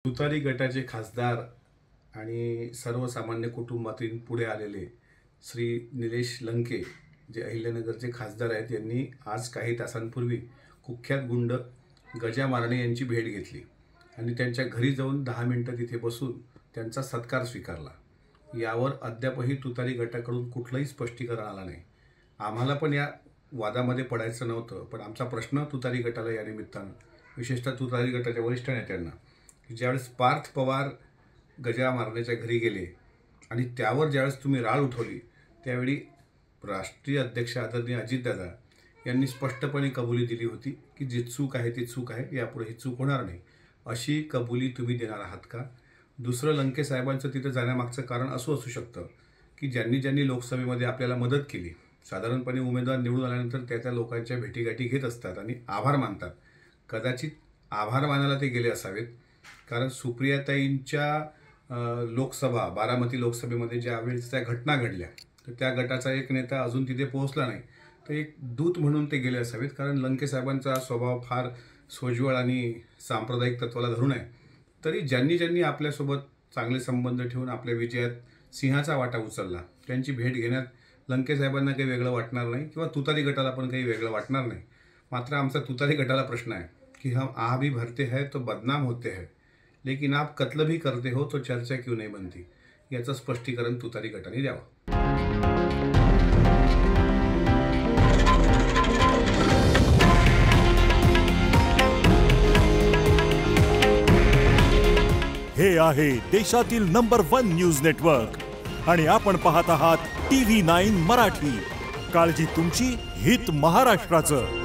तुतारी गटाचे खासदार आणि सर्वसामान्य कुटुंबातून पुढे आलेले श्री निलेश लंके जे अहिल्यानगरचे खासदार आहेत यांनी आज काही तासांपूर्वी कुख्यात गुंड गजा मारणे यांची भेट घेतली आणि त्यांच्या घरी जाऊन 10 मिनिटं तिथे बसून त्यांचा सत्कार स्वीकारला। यावर अद्यापही तुतारी गटाकडून कुठलंही स्पष्टीकरण आलं नाही। आम्हाला पण या वादामध्ये पडायचं नव्हतं, पण आमचा प्रश्न तुतारी गटाला या निमित्तानं, विशेषतः तुतारी गटाच्या वरिष्ठ नेत्यांना, ज्यावेळेस पार्थ पवार गजा मारण्याच्या घरी गेले आणि त्यावर ज्यावेळेस तुम्ही राळ उठवली त्यावेळी राष्ट्रीय अध्यक्ष आदरणीय अजितदादा यांनी स्पष्टपणे कबुली दिली होती की जी चूक आहे ती चूक आहे, यापुढे ही चूक होणार नाही, अशी कबुली तुम्ही देणार आहात का? दुसरं, लंके साहेबांचं तिथं जाण्यामागचं कारण असं असू शकतं की ज्यांनी लोकसभेमध्ये आपल्याला मदत केली, साधारणपणे उमेदवार निवडून आल्यानंतर त्या लोकांच्या भेटीगाठी घेत असतात आणि आभार मानतात। कदाचित आभार मानायला ते गेले असावेत, कारण सुप्रियाताईंच्या लोकसभा बारामती लोकसभेमध्ये ज्यावेळेस त्या घटना घडल्या तर त्या गटाचा एक नेता अजून तिथे पोहोचला नाही, तर एक दूत म्हणून ते गेले असावेत। कारण लंके साहेबांचा स्वभाव फार सोज्वळ आणि सांप्रदायिक तत्वाला धरून आहे। तरी ज्यांनी आपल्यासोबत चांगले संबंध ठेवून आपल्या विजयात सिंहाचा वाटा उचलला त्यांची भेट घेण्यात लंके साहेबांना काही वेगळं वाटणार नाही किंवा तुतारी गटाला पण काही वेगळं वाटणार नाही। मात्र आमचा तुतारी गटाला प्रश्न आहे कि हम आ भी भरते हैं तो बदनाम होते हैं, लेकिन आप कत्ल भी करते हो तो चर्चा क्यों नहीं बनती, याचं स्पष्टीकरण तुतारी गटाने द्यावं। हे आहे देशातील नंबर 1 न्यूज नेटवर्क आणि आपण पाहत आहात TV9 मराठी। काळजी तुमची, हित महाराष्ट्राचं।